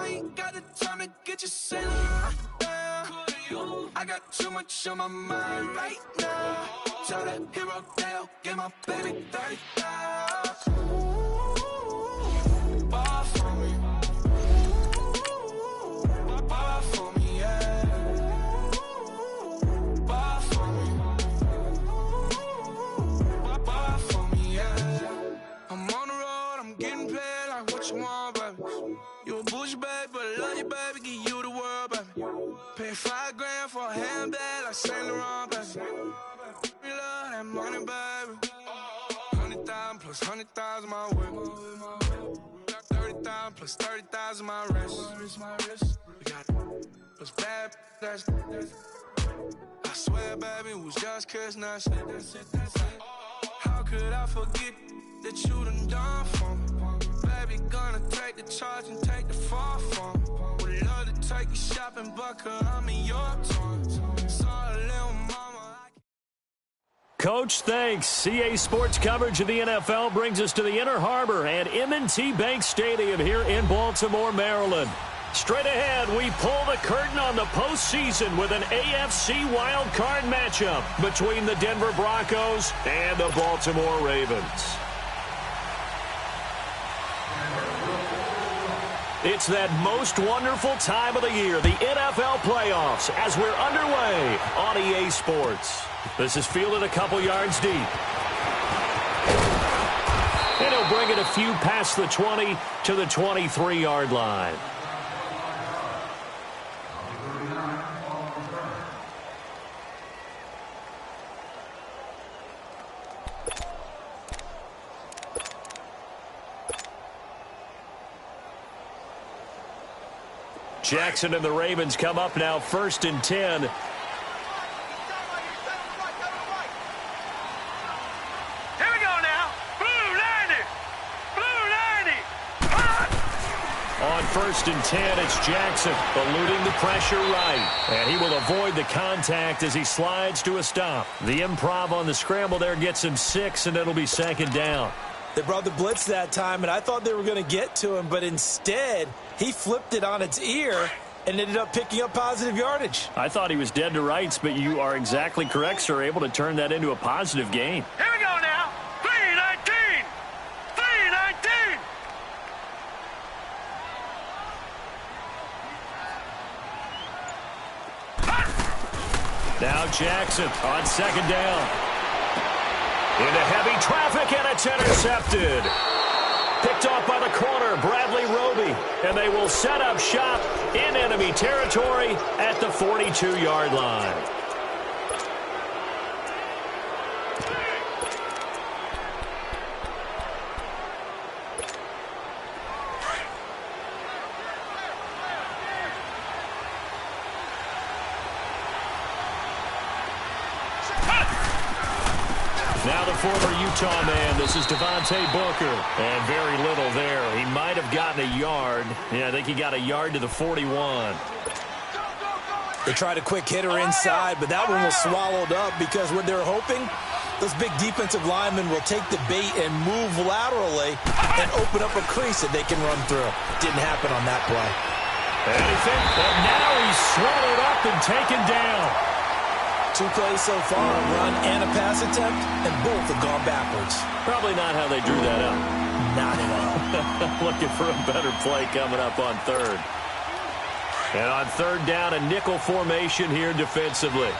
ain't got the time to get you sailing down. I got too much on my mind right now. Tell that hero Dale, get my baby 30,000. Bar for me. Bar for me, yeah. Bar for me. Bar for me, yeah. I'm on the road, I'm getting paid like what you want, baby. You a bougie, baby, but I love you, baby. Give you the world, baby. Pay $5 grand for a handbag like Saint Laurent, baby. You love that money, baby. 100,000 plus 100,000 my way. Got 30,000 plus 30,000 my wrist. We got those bad, that's I swear, baby, it was just kiss, that's it. How could I forget that you done for me? Baby, gonna take the charge and take the fall from me. Would love to take you shopping, but I'm in your toys. Saw a little mama. Coach, thanks. CA Sports coverage of the NFL brings us to the Inner Harbor at M&T Bank Stadium here in Baltimore, Maryland. Straight ahead, we pull the curtain on the postseason with an AFC wildcard matchup between the Denver Broncos and the Baltimore Ravens. It's that most wonderful time of the year, the NFL playoffs, as we're underway on EA Sports. This is fielded a couple yards deep. And he'll bring it a few past the 20 to the 23-yard line. Jackson and the Ravens come up now, 1st and 10. Here we go now. Blue 90. Blue 90. On 1st and 10, it's Jackson eluding the pressure right. And he will avoid the contact as he slides to a stop. The improv on the scramble there gets him 6, and it'll be 2nd down. They brought the blitz that time, and I thought they were going to get to him, but instead he flipped it on its ear and ended up picking up positive yardage. I thought he was dead to rights, but you are exactly correct, sir, able to turn that into a positive gain. Here we go now. 319. 319. Now Jackson on 2nd down. Into heavy traffic, and it's intercepted. Picked off by the corner, Bradley Roby. And they will set up shop in enemy territory at the 42-yard line. Now the former Utah man, this is Devontae Booker. And very little there. He might have gotten a yard. Yeah, I think he got a yard to the 41. They tried a quick hitter inside, but that one was swallowed up because what they're hoping, those big defensive linemen will take the bait and move laterally and open up a crease that they can run through. Didn't happen on that play. And now he's swallowed up and taken down. 2 plays so far, a run and a pass attempt, and both have gone backwards. Probably not how they drew that up. Not at all. Looking for a better play coming up on 3rd. And on 3rd down, a nickel formation here defensively.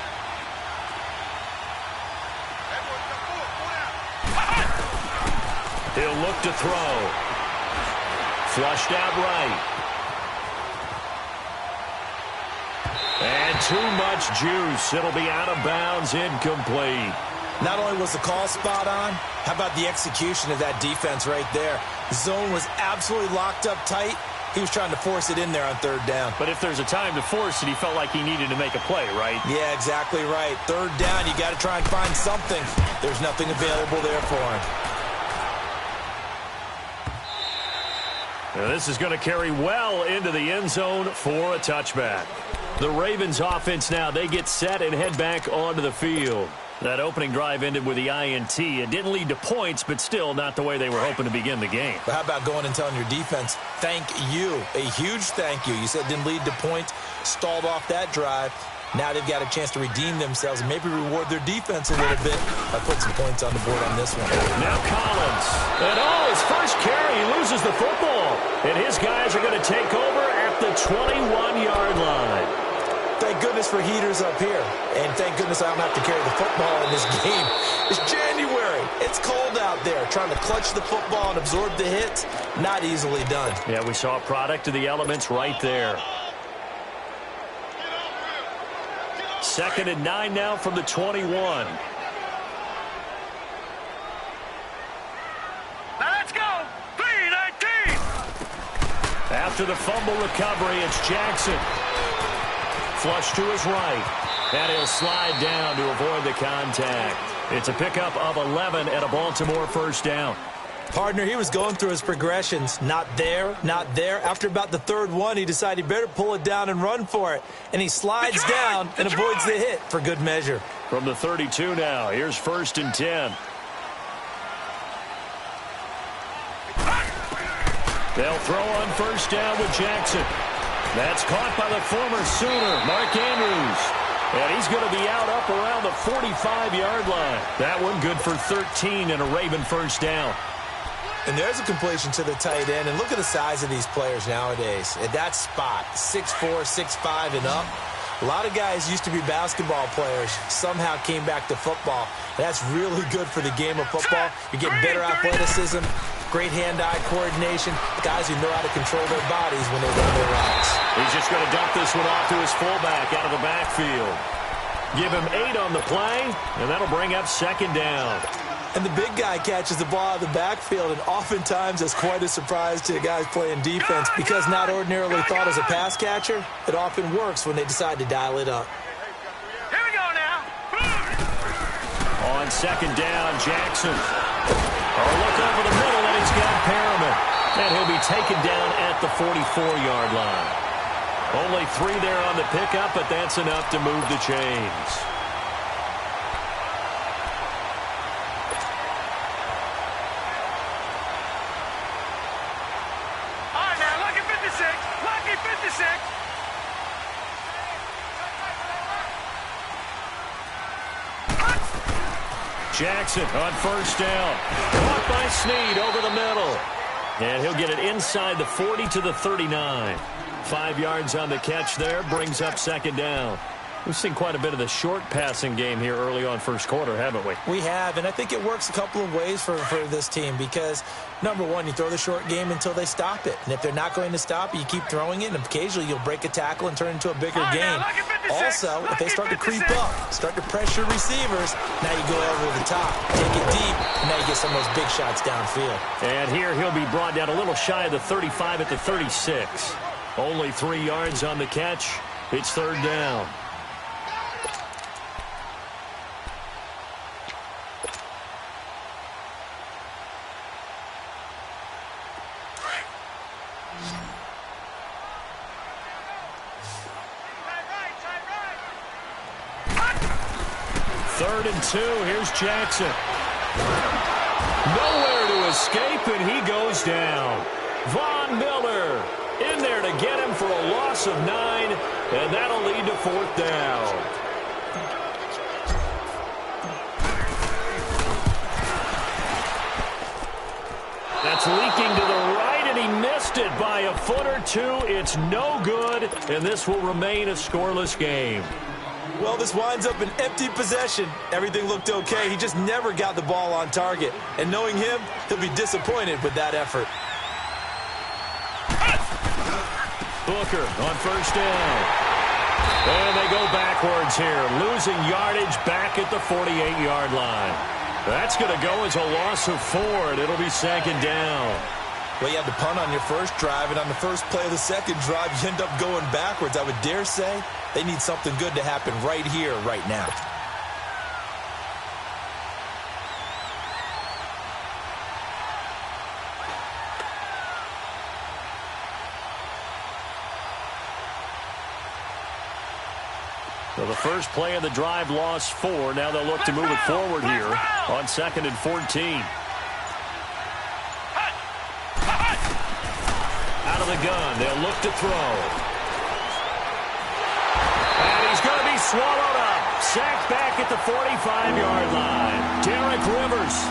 He'll look to throw. Flushed out right. And too much juice. It'll be out of bounds, incomplete. Not only was the call spot on, how about the execution of that defense right there? The zone was absolutely locked up tight. He was trying to force it in there on 3rd down. But if there's a time to force it, he felt like he needed to make a play, right? Yeah, exactly right. 3rd down, you got to try and find something. There's nothing available there for him. Now this is going to carry well into the end zone for a touchback. The Ravens offense now, they get set and head back onto the field. That opening drive ended with the INT. It didn't lead to points, but still not the way they were hoping to begin the game. But how about going and telling your defense, thank you, a huge thank you. You said it didn't lead to points, stalled off that drive. Now they've got a chance to redeem themselves and maybe reward their defense a little bit by putting some points on the board on this one. Now Collins. And his first carry, he loses the football. And his guys are going to take over at the 21-yard line. Thank goodness for heaters up here. And thank goodness I don't have to carry the football in this game. It's January. It's cold out there. Trying to clutch the football and absorb the hits, not easily done. Yeah, we saw a product of the elements right there. 2nd and 9 now from the 21. Now let's go. 3-19. After the fumble recovery, it's Jackson. Flush to his right. And he'll slide down to avoid the contact. It's a pickup of 11 and a Baltimore first down. Partner, he was going through his progressions. Not there, not there. After about the third one, he decided he better pull it down and run for it. And he slides down and avoids the hit for good measure. From the 32 now, here's 1st and 10. They'll throw on first down with Jackson. That's caught by the former Sooner, Mark Andrews. And he's going to be out up around the 45-yard line. That one good for 13 and a Raven first down. And there's a completion to the tight end. And look at the size of these players nowadays. At that spot, 6'4", 6'5", and up. A lot of guys used to be basketball players, somehow came back to football. And that's really good for the game of football. You're getting better athleticism, great hand-eye coordination, guys who know how to control their bodies when they run their routes. He's just going to dump this one off to his fullback out of the backfield. Give him 8 on the play, and that'll bring up 2nd down. And the big guy catches the ball out of the backfield, and oftentimes it's quite a surprise to the guys playing defense because not ordinarily thought as a pass catcher, it often works when they decide to dial it up. Here we go now. On 2nd down, Jackson. Look over the middle, and he's got Perriman. And he'll be taken down at the 44-yard line. Only 3 there on the pickup, but that's enough to move the chains. Jackson on first down. Caught by Snead over the middle. And he'll get it inside the 40 to the 39. 5 yards on the catch there. Brings up 2nd down. We've seen quite a bit of the short passing game here early on first quarter, haven't we? We have, and I think it works a couple of ways for this team because, number one, you throw the short game until they stop it. And if they're not going to stop it, you keep throwing it, and occasionally you'll break a tackle and turn it into a bigger game. Also, if they start to creep up, start to pressure receivers, now you go over the top, take it deep, and now you get some of those big shots downfield. And here he'll be brought down a little shy of the 35 at the 36. Only 3 yards on the catch. It's 3rd down. Third and 2. Here's Jackson. Nowhere to escape, and he goes down. Von Miller in there to get him for a loss of 9, and that'll lead to 4th down. That's leaking to the right, and he missed it by a foot or 2. It's no good, and this will remain a scoreless game. Well, this winds up an empty possession. Everything looked okay. He just never got the ball on target. And knowing him, he'll be disappointed with that effort. Booker on first down. And they go backwards here, losing yardage back at the 48-yard line. That's going to go as a loss of 4, and it'll be 2nd down. Well, you had to punt on your first drive, and on the first play of the second drive, you end up going backwards. I would dare say they need something good to happen right here, right now. So the first play of the drive lost 4. Now they'll look to move it forward here on 2nd and 14. Out of the gun, they'll look to throw. And he's going to be swallowed up. Sacked back at the 45-yard line. Derek Rivers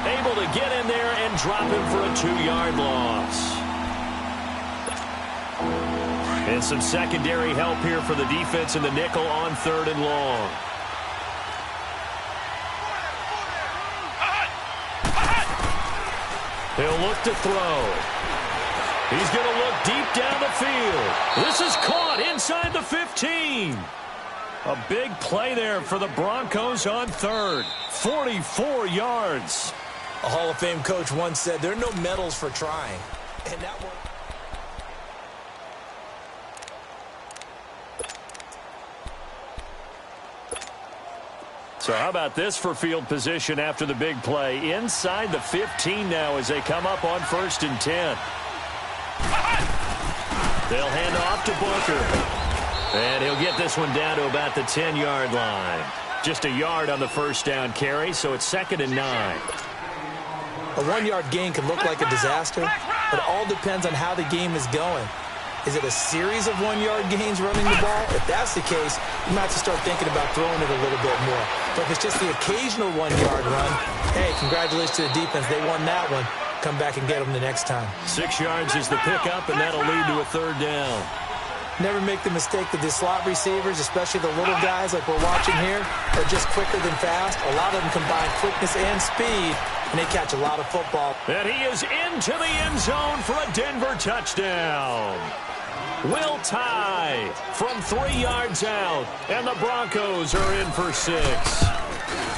able to get in there and drop him for a 2-yard loss. And some secondary help here for the defense in the nickel on 3rd and long. He'll look to throw. He's going to look deep down the field. This is caught inside the 15. A big play there for the Broncos on 3rd. 44 yards. A Hall of Fame coach once said there are no medals for trying. And that one. So how about this for field position after the big play? Inside the 15 now as they come up on 1st and 10. They'll hand off to Booker. And he'll get this one down to about the 10-yard line. Just a yard on the first down carry, so it's 2nd and 9. A 1-yard gain can look like a disaster, but it all depends on how the game is going. Is it a series of 1-yard gains running the ball? If that's the case, you might have to start thinking about throwing it a little bit more. But if it's just the occasional 1-yard run, hey, congratulations to the defense. They won that one. Come back and get them the next time. 6 yards is the pickup, and that'll lead to a 3rd down. Never make the mistake that the slot receivers, especially the little guys like we're watching here, are just quicker than fast. A lot of them combine quickness and speed, and they catch a lot of football. And he is into the end zone for a Denver touchdown. Will tie from 3 yards out, and the Broncos are in for 6.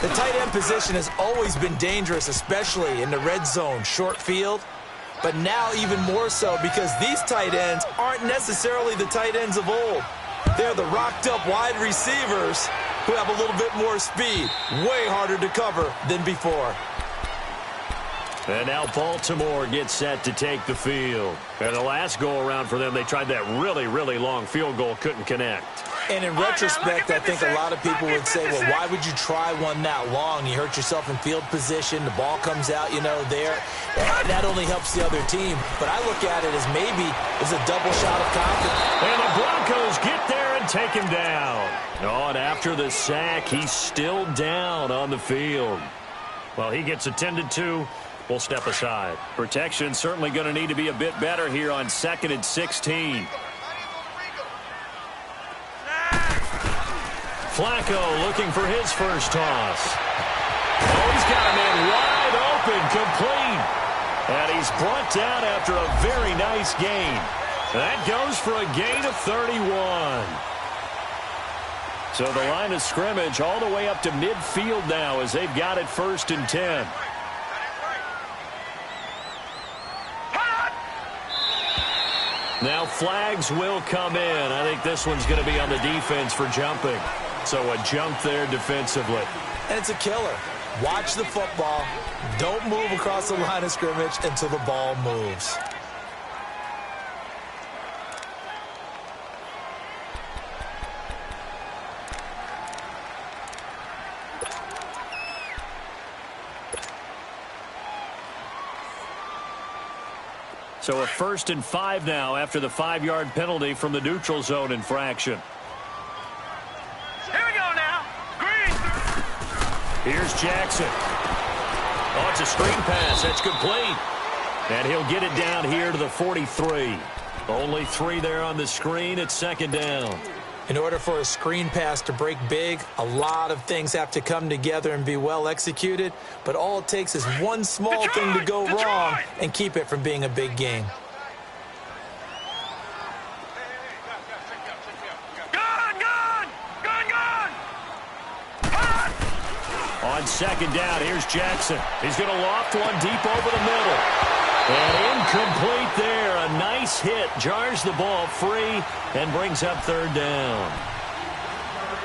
The tight end position has always been dangerous, especially in the red zone, short field. But now even more so because these tight ends aren't necessarily the tight ends of old. They're the rocked-up wide receivers who have a little bit more speed. Way harder to cover than before. And now Baltimore gets set to take the field. And the last go-around for them, they tried that really, really long field goal, couldn't connect. And in retrospect, I think a lot of people would say, well, why would you try one that long? You hurt yourself in field position. The ball comes out, there. That only helps the other team. But I look at it as maybe it's a double shot of confidence. And the Broncos get there and take him down. Oh, and after the sack, he's still down on the field. Well, he gets attended to. We'll step aside. Protection certainly going to need to be a bit better here on 2nd and 16. Flacco looking for his first toss. Oh, he's got a man wide open, complete. And he's brought down after a very nice gain. That goes for a gain of 31. So the line of scrimmage all the way up to midfield now as they've got it 1st and 10. Now flags will come in. I think this one's going to be on the defense for jumping. So a jump there defensively. And it's a killer. Watch the football. Don't move across the line of scrimmage until the ball moves. So a 1st and 5 now after the 5-yard penalty from the neutral zone infraction. Here we go now. Green. Here's Jackson. Oh, it's a screen pass. That's complete. And he'll get it down here to the 43. Only 3 there on the screen. It's 2nd down. In order for a screen pass to break big, a lot of things have to come together and be well executed. But all it takes is one small thing to go wrong and keep it from being a big game. On 2nd down, here's Jackson. He's going to loft one deep over the middle. And incomplete there. A nice hit. Jars the ball free and brings up 3rd down.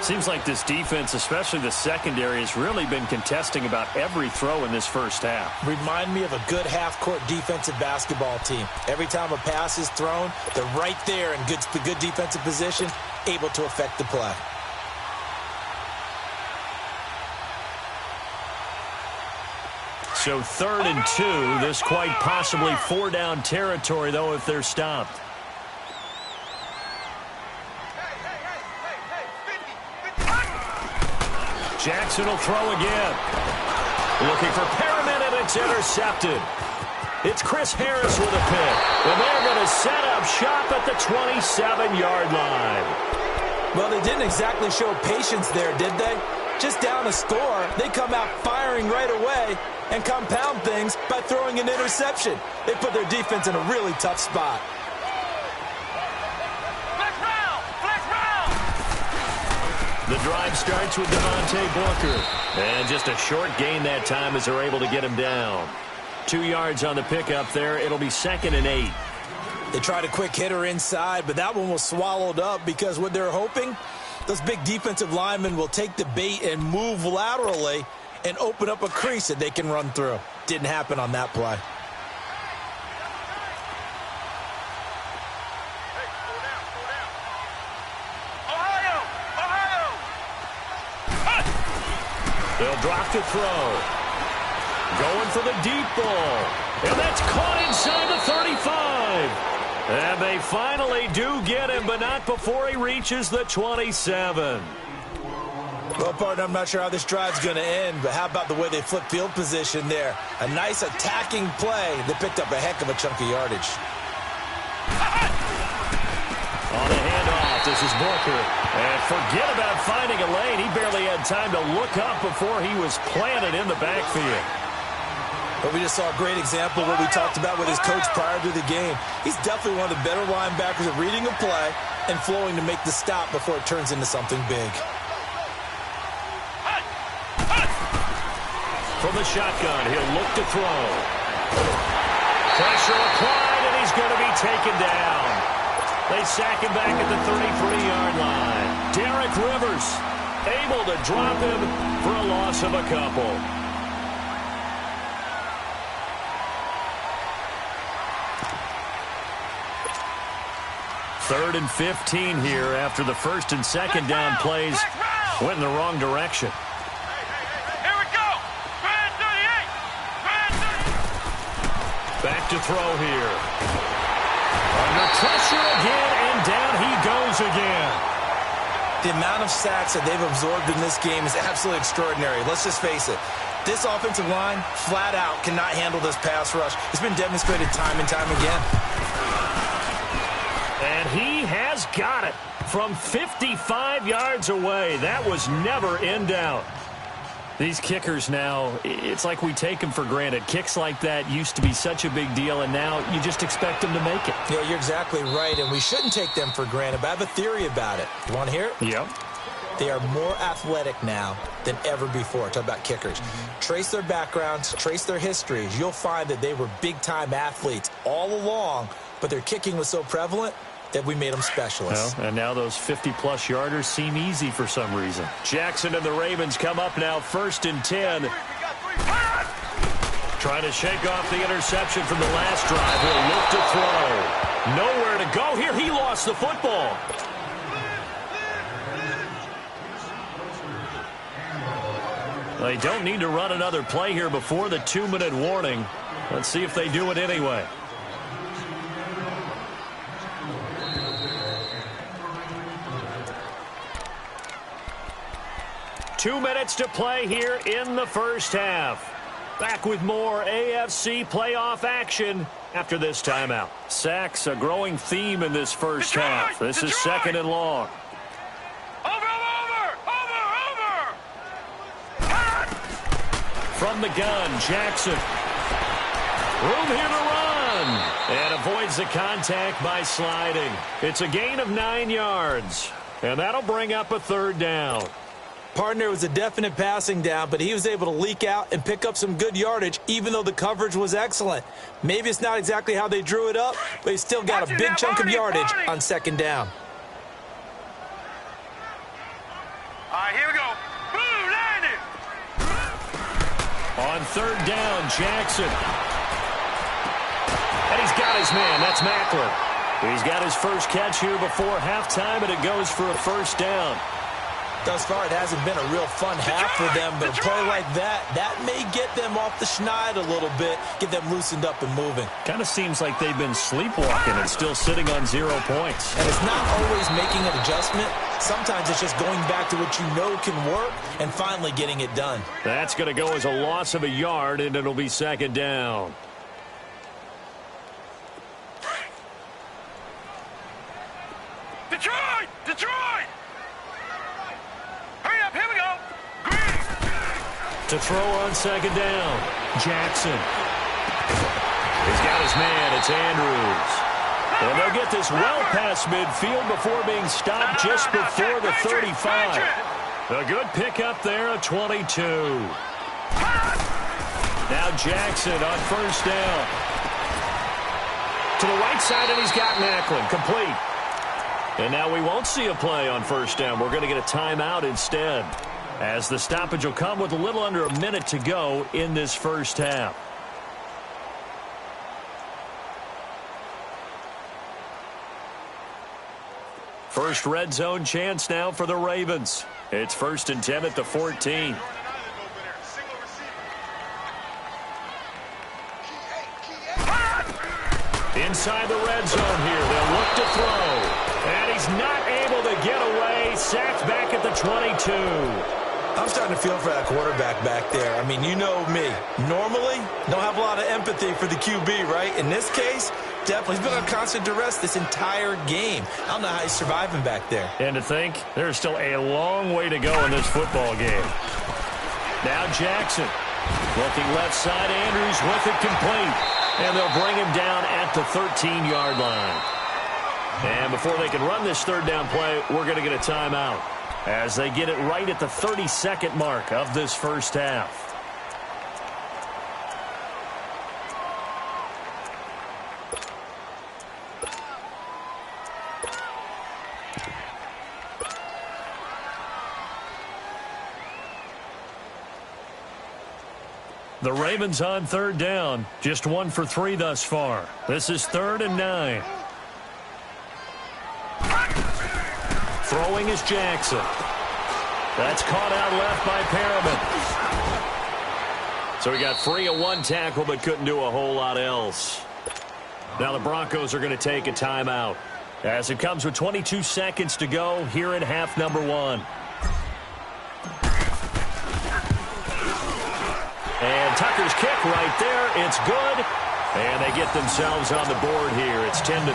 Seems like this defense, especially the secondary, has really been contesting about every throw in this first half. Remind me of a good half-court defensive basketball team. Every time a pass is thrown, they're right there in good defensive position, able to affect the play. So 3rd and 2. This quite possibly 4-down territory, though, if they're stopped. Jackson will throw again. Looking for Perriman, and it's intercepted. It's Chris Harris with a pick. And they're going to set up shop at the 27-yard line. Well, they didn't exactly show patience there, did they? Just down a score, they come out firing right away and compound things by throwing an interception. They put their defense in a really tough spot. The drive starts with Devontae Booker. And just a short gain that time as they're able to get him down. 2 yards on the pickup there. It'll be 2nd and 8. They tried a quick hitter inside, but that one was swallowed up because what they're hoping, those big defensive linemen will take the bait and move laterally and open up a crease that they can run through. Didn't happen on that play. They'll drop to throw. Going for the deep ball. And that's caught inside the 35. And they finally do get him, but not before he reaches the 27. Well, partner, I'm not sure how this drive's going to end, but how about the way they flip field position there? A nice attacking play that picked up a heck of a chunk of yardage. On the handoff, this is Booker. And forget about finding a lane. He barely had time to look up before he was planted in the backfield. But we just saw a great example of what we talked about with his coach prior to the game. He's definitely one of the better linebackers at reading a play and flowing to make the stop before it turns into something big. From the shotgun, he'll look to throw. Pressure applied, and he's going to be taken down. They sack him back at the 33-yard line. Derek Rivers able to drop him for a loss of a couple. Third and 15 here after the 1st and 2nd down plays went in the wrong direction. Here we go. Grand 38. Back to throw here. Under pressure again, and down he goes again. The amount of sacks that they've absorbed in this game is absolutely extraordinary. Let's just face it. This offensive line, flat out, cannot handle this pass rush. It's been demonstrated time and time again. And he has got it from 55 yards away. That was never in doubt. These kickers now, it's like we take them for granted. Kicks like that used to be such a big deal, and now you just expect them to make it. Yeah, you're exactly right, and we shouldn't take them for granted, but I have a theory about it. You want to hear it? Yep. They are more athletic now than ever before. Talk about kickers. Trace their backgrounds, trace their histories. You'll find that they were big-time athletes all along, but their kicking was so prevalent that we made them specialists. Well, and now those 50-plus yarders seem easy for some reason. Jackson and the Ravens come up now 1st and 10. Trying to shake off the interception from the last drive. He'll look to throw. Nowhere to go here. He lost the football. They don't need to run another play here before the 2-minute warning. Let's see if they do it anyway. Two minutes to play here in the first half. Back with more AFC playoff action after this timeout. Sacks, a growing theme in this first half. This is 2nd and long. From the gun, Jackson. Room here to run. And avoids the contact by sliding. It's a gain of 9 yards. And that'll bring up a 3rd down. Partner, was a definite passing down, but he was able to leak out and pick up some good yardage, even though the coverage was excellent. Maybe it's not exactly how they drew it up, but he still got a big chunk of yardage on 2nd down. All right, here we go. Boom, landed. On 3rd down, Jackson. And he's got his man. That's Macklin. He's got his first catch here before halftime, and it goes for a 1st down. Thus far, it hasn't been a real fun half for them, but a play like that may get them off the schneid a little bit, get them loosened up and moving. Kind of seems like they've been sleepwalking and still sitting on 0 points. And it's not always making an adjustment. Sometimes it's just going back to what you know can work and finally getting it done. That's going to go as a loss of a yard, and it'll be second down. Detroit! Detroit! Hurry up, here we go! Green! To throw on second down, Jackson. He's got his man, it's Andrews. And they'll get this well past midfield before being stopped just before the 35. A good pickup there at 22. Now Jackson on first down. To the right side, and he's got Macklin, complete. And now we won't see a play on first down. We're going to get a timeout instead, as the stoppage will come with a little under a minute to go in this first half. First red zone chance now for the Ravens. It's 1st and 10 at the 14. Inside the red zone here. They'll look to throw. And he's not able to get away. Sacked back at the 22. I'm starting to feel for that quarterback back there. I mean, you know me. Normally, don't have a lot of empathy for the QB, right? In this case, definitely. He's been on constant duress this entire game. I don't know how he's surviving back there. And to think, there's still a long way to go in this football game. Now Jackson. Looking left side, Andrews with it complete. And they'll bring him down at the 13-yard line. And before they can run this third down play, we're going to get a timeout, as they get it right at the 30-second mark of this first half. The Ravens on third down, just 1 for 3 thus far. This is 3rd and 9. Throwing is Jackson. That's caught out left by Perriman. So he got free of 1 tackle but couldn't do a whole lot else. Now the Broncos are going to take a timeout, as it comes with 22 seconds to go here in half number 1. And Tucker's kick right there. It's good. And they get themselves on the board here. It's 10-3.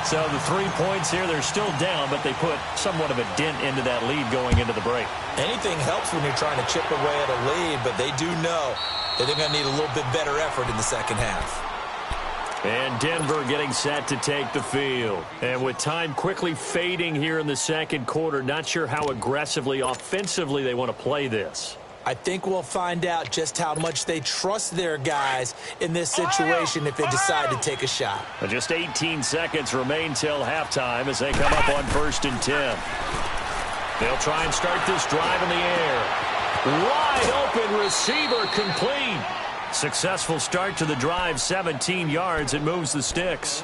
So the 3 points here, they're still down, but they put somewhat of a dent into that lead going into the break. Anything helps when you're trying to chip away at a lead, but they do know that they're going to need a little bit better effort in the second half. And Denver getting set to take the field. And with time quickly fading here in the second quarter, not sure how aggressively, offensively they want to play this. I think we'll find out just how much they trust their guys in this situation if they decide to take a shot. Just 18 seconds remain till halftime as they come up on 1st and 10. They'll try and start this drive in the air. Wide open receiver complete. Successful start to the drive, 17 yards. It moves the sticks.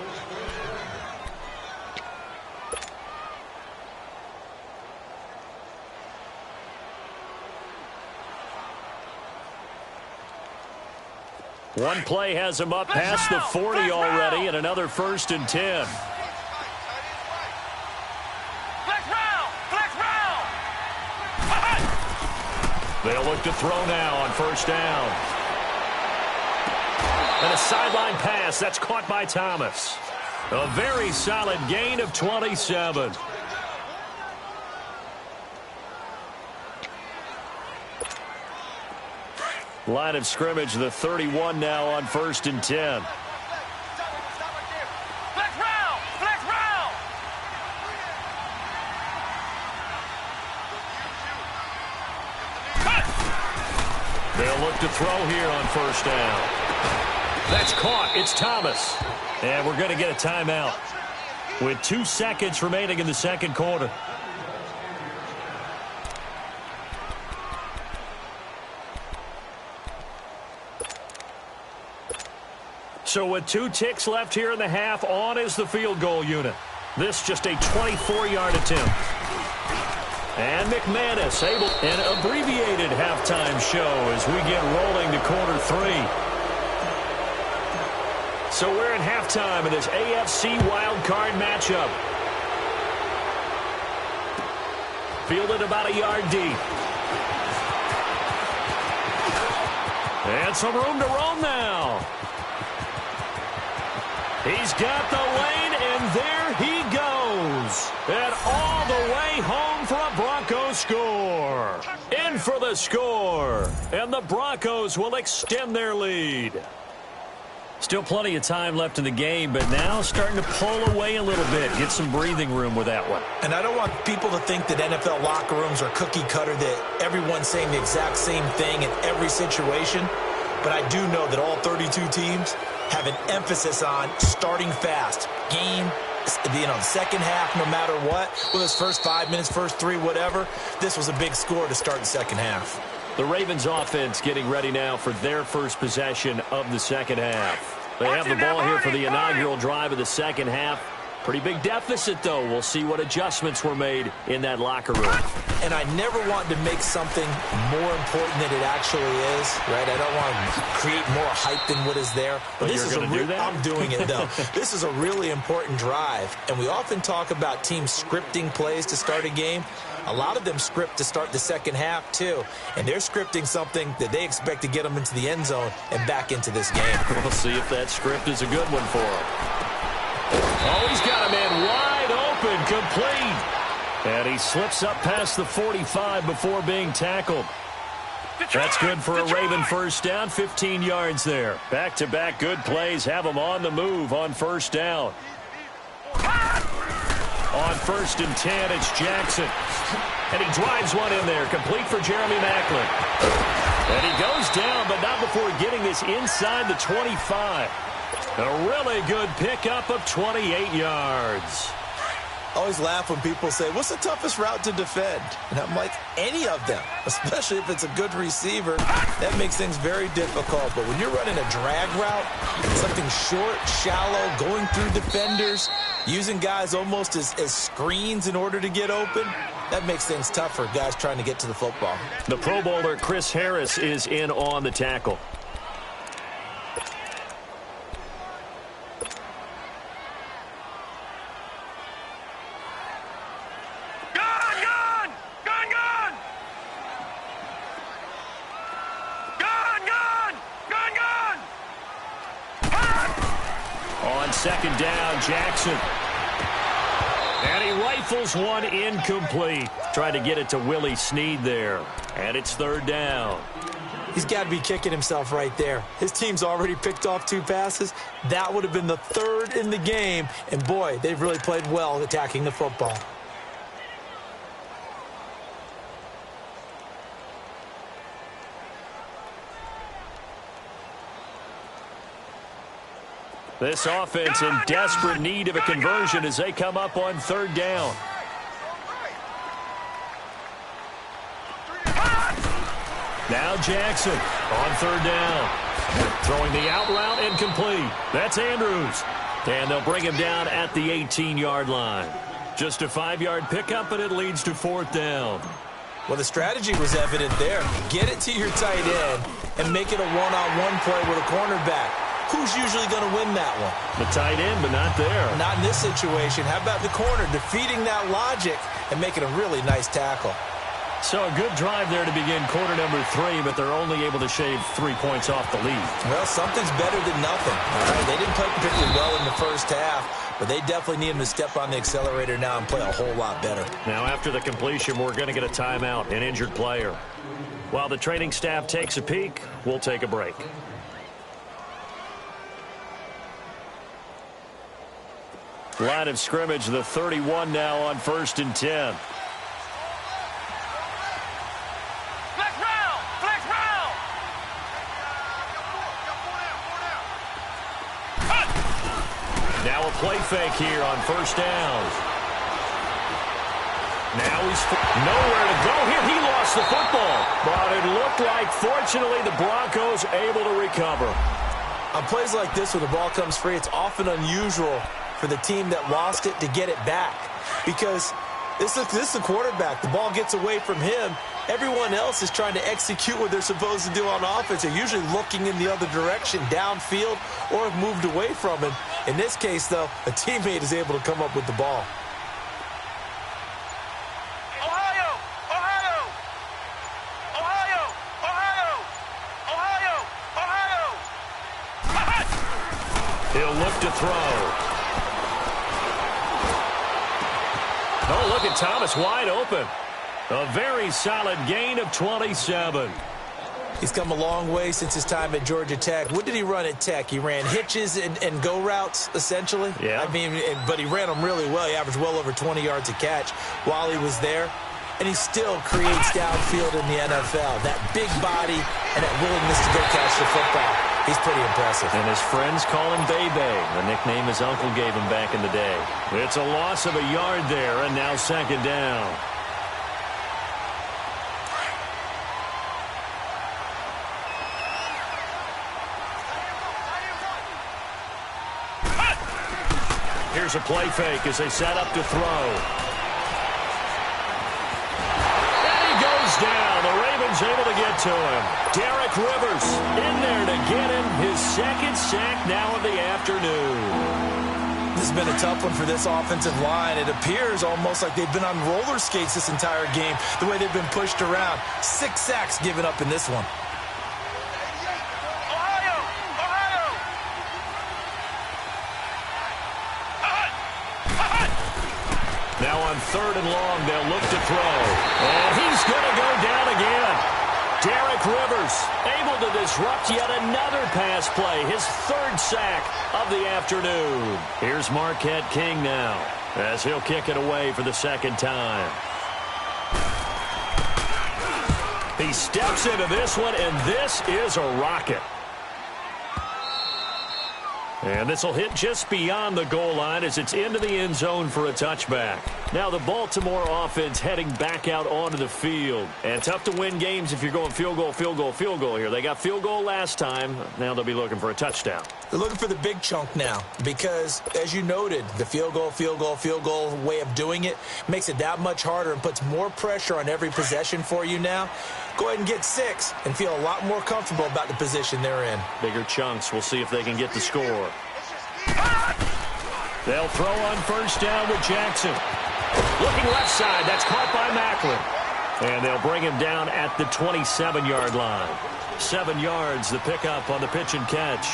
One play has him up past the 40 already, and another 1st and 10. They'll look to throw now on 1st down. And a sideline pass. That's caught by Thomas. A very solid gain of 27. Line of scrimmage, the 31 now on 1st and 10. They'll look to throw here on 1st down. That's caught. It's Thomas. And we're going to get a timeout with 2 seconds remaining in the second quarter. So with 2 ticks left here in the half, on is the field goal unit. This just a 24-yard attempt. And McManus able an abbreviated halftime show as we get rolling to quarter 3. So we're in halftime in this AFC wildcard matchup. Fielded about a yard deep. And some room to roam now. He's got the lane, and there he goes. And all the way home for a Broncos score. In for the score. And the Broncos will extend their lead. Still plenty of time left in the game, but now starting to pull away a little bit. Get some breathing room with that one. And I don't want people to think that NFL locker rooms are cookie cutter, that everyone's saying the exact same thing in every situation. But I do know that all 32 teams have an emphasis on starting fast. Game, the second half, no matter what. Whether it's first 5 minutes, first 3, whatever. This was a big score to start the second half. The Ravens offense getting ready now for their first possession of the second half. They have the ball here for the inaugural drive of the second half. Pretty big deficit, though. We'll see what adjustments were made in that locker room. And I never want to make something more important than it actually is, right? I don't want to create more hype than what is there. But this you're going to do that? I'm doing it, though. This is a really important drive. And we often talk about teams scripting plays to start a game. A lot of them script to start the second half, too. And they're scripting something that they expect to get them into the end zone and back into this game. We'll see if that script is a good one for them. Oh, he's got a man wide open, complete. And he slips up past the 45 before being tackled. That's good for a Raven first down, 15 yards there. Back-to-back good plays have them on the move on first down. On 1st and 10, it's Jackson. And he drives one in there, complete for Jeremy Maclin. And he goes down, but not before getting this inside the 25. A really good pickup of 28 yards. I always laugh when people say, what's the toughest route to defend? And I'm like, any of them, especially if it's a good receiver. That makes things very difficult. But when you're running a drag route, something short, shallow, going through defenders, using guys almost as screens in order to get open, that makes things tough for guys trying to get to the football. The Pro Bowler Chris Harris is in on the tackle. Second down, Jackson. And he rifles one incomplete. Trying to get it to Willie Snead there. And it's third down. He's got to be kicking himself right there. His team's already picked off 2 passes. That would have been the 3rd in the game. And, boy, they've really played well attacking the football. This offense in desperate need of a conversion as they come up on third down. Now Jackson on third down. Throwing the out route incomplete. That's Andrews. And they'll bring him down at the 18-yard line. Just a 5-yard pickup, and it leads to fourth down. Well, the strategy was evident there. Get it to your tight end and make it a one-on-one play with a cornerback. Who's usually going to win that one? The tight end, but not there. Not in this situation. How about the corner defeating that logic and making a really nice tackle? So a good drive there to begin quarter number 3, but they're only able to shave 3 points off the lead. Well, something's better than nothing. All right, they didn't play particularly well in the first half, but they definitely need them to step on the accelerator now and play a whole lot better. Now, after the completion, we're going to get a timeout, an injured player. While the training staff takes a peek, we'll take a break. Line of scrimmage, the 31 now on 1st and 10. Now a play fake here on first down. Now he's nowhere to go here. He lost the football. But it looked like, fortunately, the Broncos able to recover. On plays like this where the ball comes free, it's often unusual for the team that lost it to get it back. Because This is the quarterback. The ball gets away from him. Everyone else is trying to execute what they're supposed to do on offense. They're usually looking in the other direction, downfield, or have moved away from him. In this case, though, a teammate is able to come up with the ball. Ohio! Ohio! Ohio! Ohio! Ohio! Ohio! He'll look to throw. Oh, look at Thomas wide open. A very solid gain of 27. He's come a long way since his time at Georgia Tech. What did he run at Tech? He ran hitches and go routes, essentially. Yeah. I mean, but he ran them really well. He averaged well over 20 yards a catch while he was there. And he still creates downfield in the NFL. That big body and that willingness to go catch the football. He's pretty impressive. And his friends call him Bebe, the nickname his uncle gave him back in the day. It's a loss of a yard there, and now second down. Here's a play fake as they set up to throw. And he goes down. The Ravens able to get to him. Derek Rivers in there to get him his second sack now of the afternoon. This has been a tough one for this offensive line. It appears almost like they've been on roller skates this entire game, the way they've been pushed around. 6 sacks given up in this one. Now on 3rd and long, they'll look to throw. And he's going to go down again. Derek Rivers able to disrupt yet another pass play. His 3rd sack of the afternoon. Here's Marquette King now as he'll kick it away for the 2nd time. He steps into this one, and this is a rocket. And this will hit just beyond the goal line as it's into the end zone for a touchback. Now the Baltimore offense heading back out onto the field. And tough to win games if you're going field goal, field goal, field goal here. They got field goal last time. Now they'll be looking for a touchdown. They're looking for the big chunk now because, as you noted, the field goal way of doing it makes it that much harder and puts more pressure on every possession for you now. Go ahead and get 6 and feel a lot more comfortable about the position they're in. Bigger chunks. We'll see if they can get the score. They'll throw on 1st down with Jackson. Looking left side. That's caught by Macklin. And they'll bring him down at the 27-yard line. 7 yards, the pickup on the pitch and catch.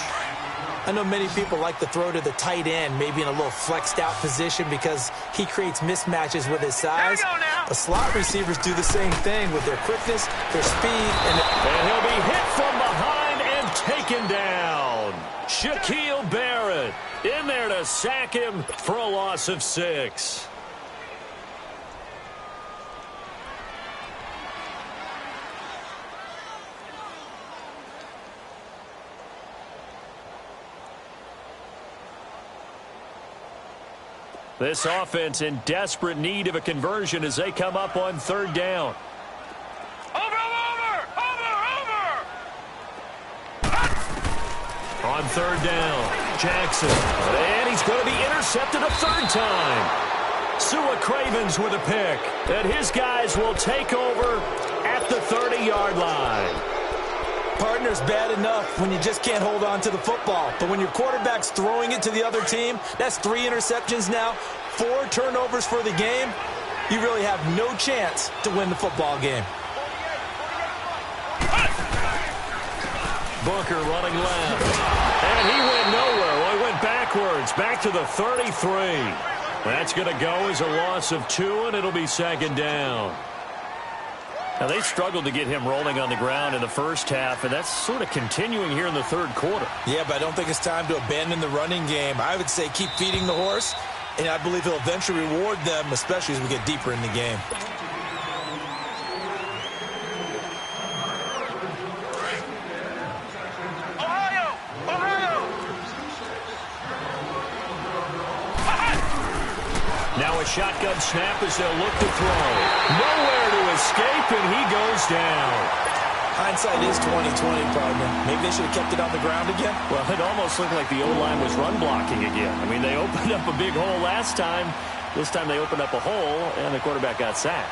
I know many people like to throw to the tight end, maybe in a little flexed out position because he creates mismatches with his size. But slot receivers do the same thing with their quickness, their speed. And he'll be hit from behind and taken down. Shaquille Barrett in there to sack him for a loss of 6. This offense in desperate need of a conversion as they come up on 3rd down. Over! On 3rd down, Jackson. And he's going to be intercepted a 3rd time. Sua Cravens with a pick. And his guys will take over at the 30-yard line. Partner's bad enough when you just can't hold on to the football. But when your quarterback's throwing it to the other team, that's 3 interceptions now, 4 turnovers for the game. You really have no chance to win the football game. Booker running left. And he went nowhere. Well, he went backwards, back to the 33. That's going to go as a loss of 2, and it'll be 2nd down. Now, they struggled to get him rolling on the ground in the first half, and that's sort of continuing here in the 3rd quarter. Yeah, but I don't think it's time to abandon the running game. I would say keep feeding the horse, and I believe he'll eventually reward them, especially as we get deeper in the game. Now a shotgun snap as they'll look to throw. Nowhere to escape, and he goes down. Hindsight is 20/20, partner. Maybe they should have kept it on the ground again. Well, it almost looked like the O-line was run blocking again. I mean, they opened up a big hole last time, This time they opened up a hole, and the quarterback got sacked.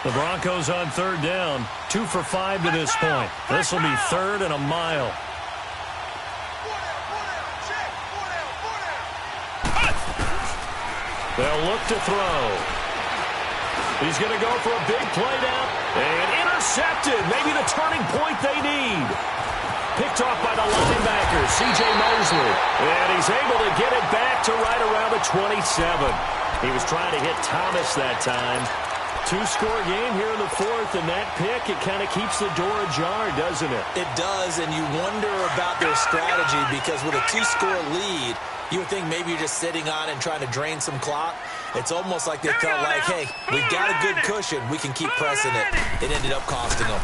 The Broncos on third down. 2 for 5 to this point. This will be third and a mile. They'll look to throw. He's going to go for a big play down. And intercepted. Maybe the turning point they need. Picked off by the linebacker, C.J. Mosley. And he's able to get it back to right around the 27. He was trying to hit Thomas that time. 2-score game here in the fourth, and that pick, it kind of keeps the door ajar, doesn't it? It does, and you wonder about their strategy because with a 2-score lead, you would think maybe you're just sitting on and trying to drain some clock. It's almost like they felt like, hey, we got a good cushion. We can keep pressing it. It ended up costing them.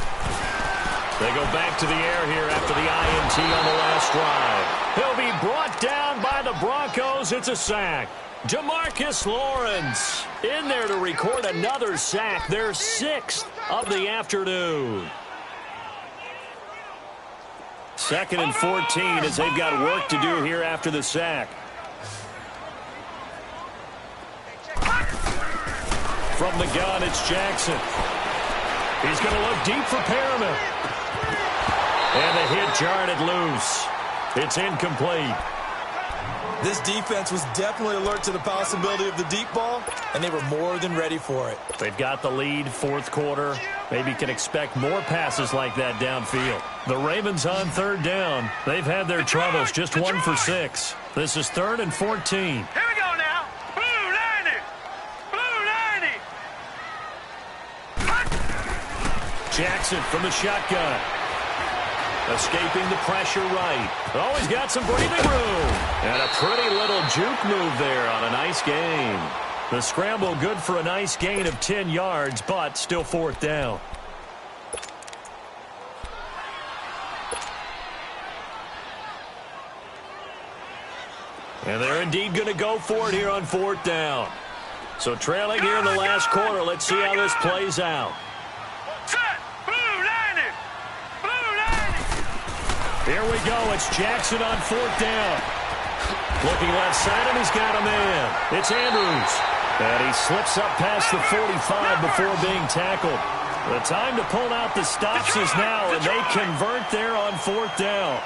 They go back to the air here after the INT on the last drive. He'll be brought down by the Broncos. It's a sack. DeMarcus Lawrence in there to record another sack, their 6th of the afternoon. 2nd and 14 as they've got work to do here after the sack. From the gun, it's Jackson. He's going to look deep for Perriman. And the hit jarred it loose. It's incomplete. This defense was definitely alert to the possibility of the deep ball, and they were more than ready for it. They've got the lead, fourth quarter. Maybe can expect more passes like that downfield. The Ravens on third down. They've had their troubles, just 1 for 6. This is 3rd and 14. Here we go now. Blue 90. Blue 90. Jackson from the shotgun. Escaping the pressure right. Oh, he's got some breathing room. And a pretty little juke move there on a nice gain. The scramble good for a nice gain of 10 yards, but still 4th down. And they're indeed going to go for it here on 4th down. So trailing here in the last quarter, let's see how this plays out. Here we go. It's Jackson on 4th down. Looking left side, and he's got a man. It's Andrews. And he slips up past the 45 before being tackled. The time to pull out the stops is now, and they convert there on 4th down.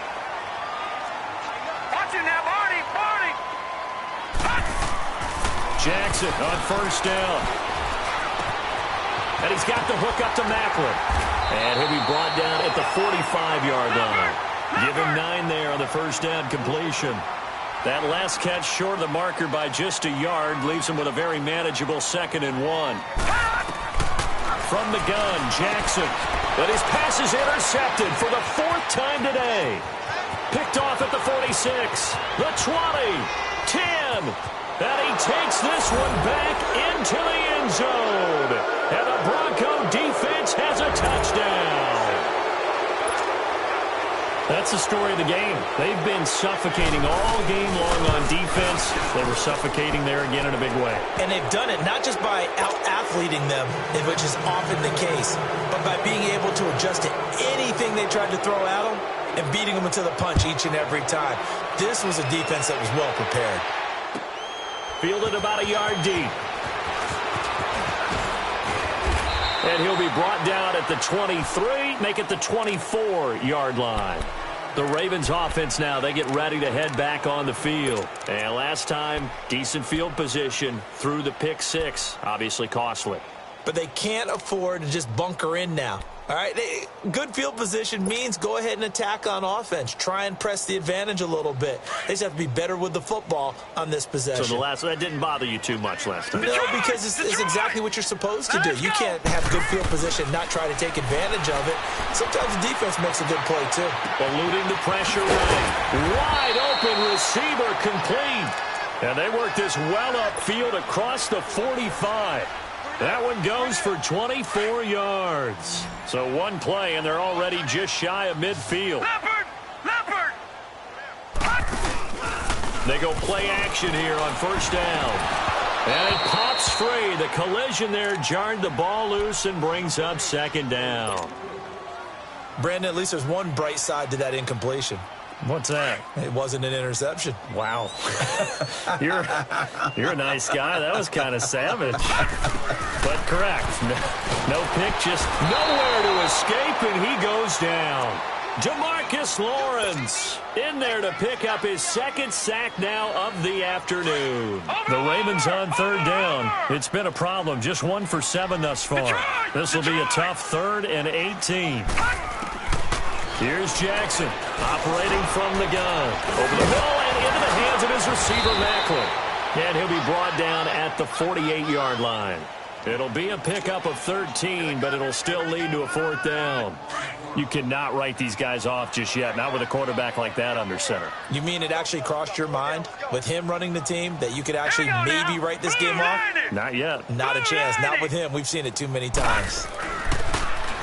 Watch it now, Barney. Jackson on 1st down. And he's got the hook up to Macklin. And he'll be brought down at the 45-yard line. Give him 9 there on the 1st down completion. That last catch short of the marker by just a yard leaves him with a very manageable 2nd and 1. From the gun, Jackson. But his pass is intercepted for the 4th time today. Picked off at the 46, the 20, 10. And he takes this one back into the end zone. And the Bronco defense has a touchdown. That's the story of the game. They've been suffocating all game long on defense. They were suffocating there again in a big way. And they've done it not just by out-athleting them, which is often the case, but by being able to adjust to anything they tried to throw at them and beating them into the punch each and every time. This was a defense that was well prepared. Fielded about a yard deep. And he'll be brought down at the 23, make it the 24-yard line. The Ravens offense now, they get ready to head back on the field. And last time, decent field position through the pick 6, obviously costly. But they can't afford to just bunker in now. All right, good field position means go ahead and attack on offense. Try and press the advantage a little bit. They just have to be better with the football on this possession. So that didn't bother you too much last time? No, because it's exactly what you're supposed to do. You can't have good field position, not try to take advantage of it. Sometimes the defense makes a good play, too. Eluding the pressure right. Wide open receiver complete. And they work this well upfield across the 45. That one goes for 24 yards. So one play, and they're already just shy of midfield. Leopard! They go play action here on 1st down. And it pops free. The collision there jarred the ball loose and brings up 2nd down. Brandon, at least there's one bright side to that incompletion. What's that? It wasn't an interception. Wow. You're a nice guy. That was kind of savage. But correct. No pick, just nowhere to escape, and he goes down. Demarcus Lawrence in there to pick up his second sack now of the afternoon. The Ravens on third down. It's been a problem. Just 1 for 7 thus far. This will be a tough 3rd and 18. Here's Jackson operating from the gun. Over the middle and into the hands of his receiver, Macklin. And he'll be brought down at the 48-yard line. It'll be a pickup of 13, but it'll still lead to a 4th down. You cannot write these guys off just yet, not with a quarterback like that under center. You mean it actually crossed your mind with him running the team that you could actually maybe write this game off? Not yet. Not a chance. Not with him. We've seen it too many times.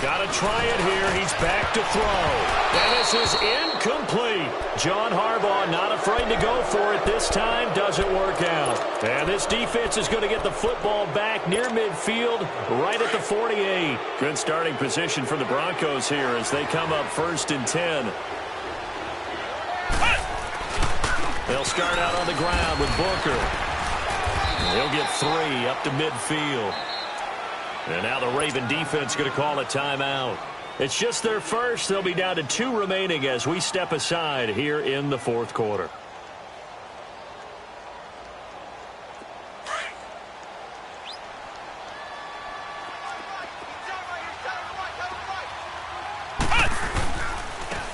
Got to try it here. He's back to throw. And this is incomplete. John Harbaugh not afraid to go for it this time. Doesn't work out. And this defense is going to get the football back near midfield, right at the 48. Good starting position for the Broncos here as they come up 1st and 10. They'll start out on the ground with Booker. He'll get 3 up to midfield. And now the Raven defense going to call a timeout. It's just their first. They'll be down to 2 remaining as we step aside here in the 4th quarter.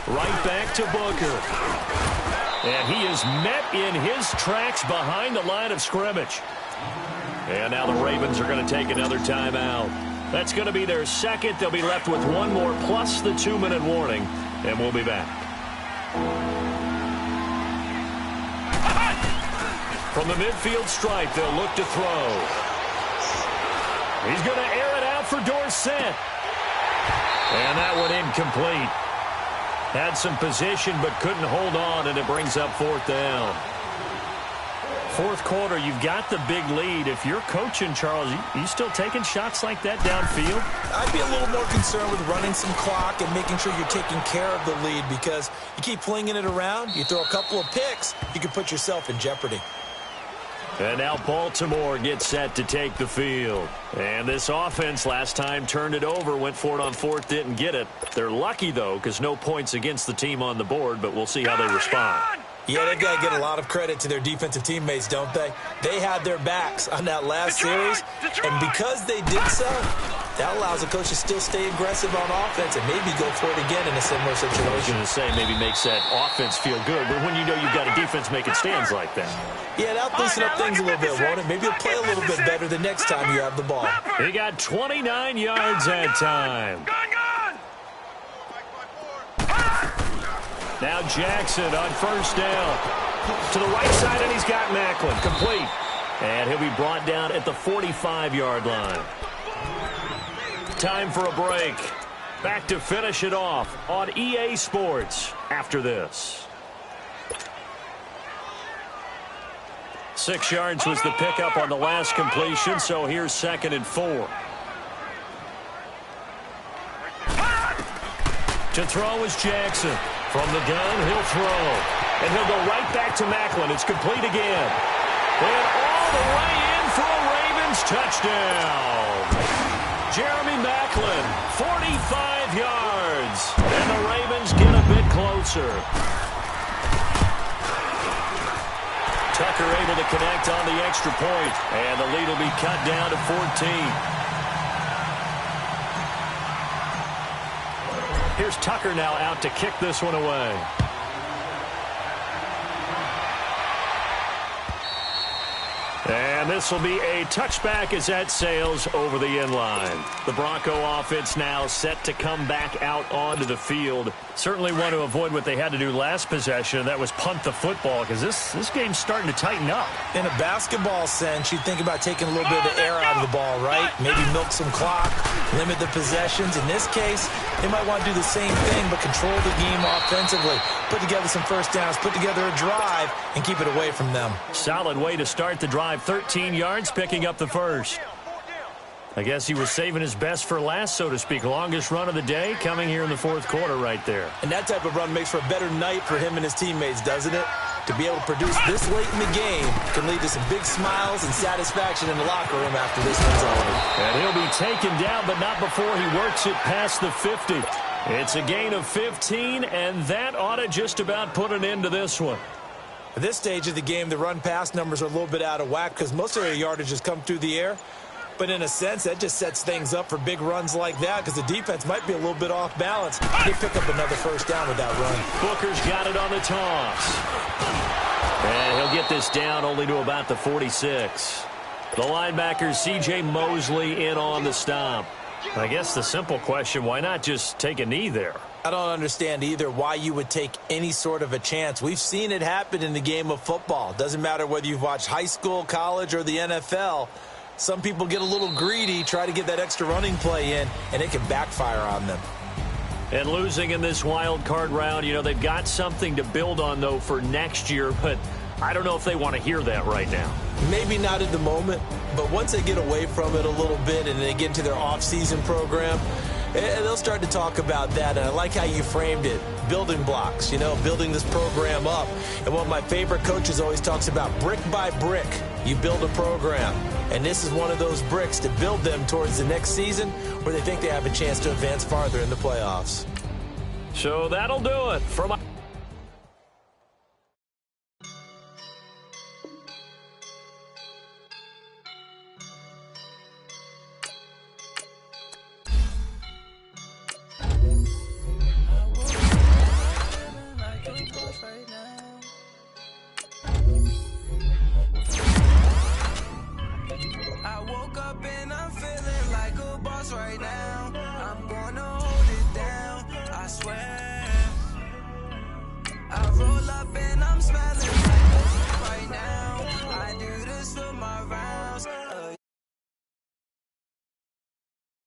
Right back to Booker. And he is met in his tracks behind the line of scrimmage. And now the Ravens are going to take another timeout. That's going to be their second. They'll be left with 1 more plus the 2-minute warning, and we'll be back. From the midfield stripe, they'll look to throw. He's going to air it out for Dorsett. And that one incomplete. Had some position but couldn't hold on, and it brings up 4th down. 4th quarter, you've got the big lead. If you're coaching, Charles, you still taking shots like that downfield? I'd be a little more concerned with running some clock and making sure you're taking care of the lead, because you keep flinging it around, you throw a couple of picks, you can put yourself in jeopardy. And now Baltimore gets set to take the field. And this offense last time turned it over, went for it on 4th, didn't get it. They're lucky, though, because no points against the team on the board, but we'll see how they respond. Yeah, they've got to get a lot of credit to their defensive teammates, don't they? They had their backs on that last series, and because they did so, that allows the coach to still stay aggressive on offense and maybe go for it again in a similar situation. I was going to say maybe makes that offense feel good, but when you know you've got a defense making stands like that. Yeah, that'll loosen up things a little bit, won't it? Maybe you'll play a little bit better the next time you have the ball. He got 29 yards that time. Now Jackson on 1st down. To the right side, and he's got Macklin. Complete. And he'll be brought down at the 45-yard line. Time for a break. Back to finish it off on EA Sports after this. 6 yards was the pickup on the last completion, so here's 2nd and 4. To throw is Jackson. From the gun, he'll throw. And he'll go right back to Macklin. It's complete again. And all the way in for a Ravens touchdown. Jeremy Macklin, 45 yards. And the Ravens get a bit closer. Tucker able to connect on the extra point. And the lead will be cut down to 14. Here's Tucker now out to kick this one away. And this will be a touchback as that sails over the end line. The Bronco offense now set to come back out onto the field. Certainly want to avoid what they had to do last possession, that was punt the football, because this game's starting to tighten up. In a basketball sense, you think about taking a little bit of the air out of the ball, right? Maybe milk some clock, limit the possessions. In this case, they might want to do the same thing, but control the game offensively. Put together some first downs, put together a drive, and keep it away from them. Solid way to start the drive. 13 yards, picking up the first. I guess he was saving his best for last, so to speak. Longest run of the day coming here in the fourth quarter right there. And that type of run makes for a better night for him and his teammates, doesn't it? To be able to produce this late in the game can lead to some big smiles and satisfaction in the locker room after this one's over. And he'll be taken down, but not before he works it past the 50. It's a gain of 15, and that ought to just about put an end to this one. At this stage of the game, the run-pass numbers are a little bit out of whack because most of their yardage has come through the air. But in a sense, that just sets things up for big runs like that because the defense might be a little bit off balance. They pick up another first down with that run. Booker's got it on the toss. And he'll get this down only to about the 46. The linebacker, C.J. Mosley, in on the stop. I guess the simple question, why not just take a knee there? I don't understand either why you would take any sort of a chance. We've seen it happen in the game of football. Doesn't matter whether you've watched high school, college, or the NFL. Some people get a little greedy, try to get that extra running play in, and it can backfire on them. And losing in this wild card round, you know, they've got something to build on, though, for next year, but I don't know if they want to hear that right now. Maybe not at the moment, but once they get away from it a little bit and they get into their off-season program, they'll start to talk about that. And I like how you framed it, building blocks, you know, building this program up. And one of my favorite coaches always talks about brick by brick, you build a program. And this is one of those bricks to build them towards the next season where they think they have a chance to advance farther in the playoffs. So that'll do it for my... Right now, I'm gonna hold it down, I swear. I roll up and I'm smelling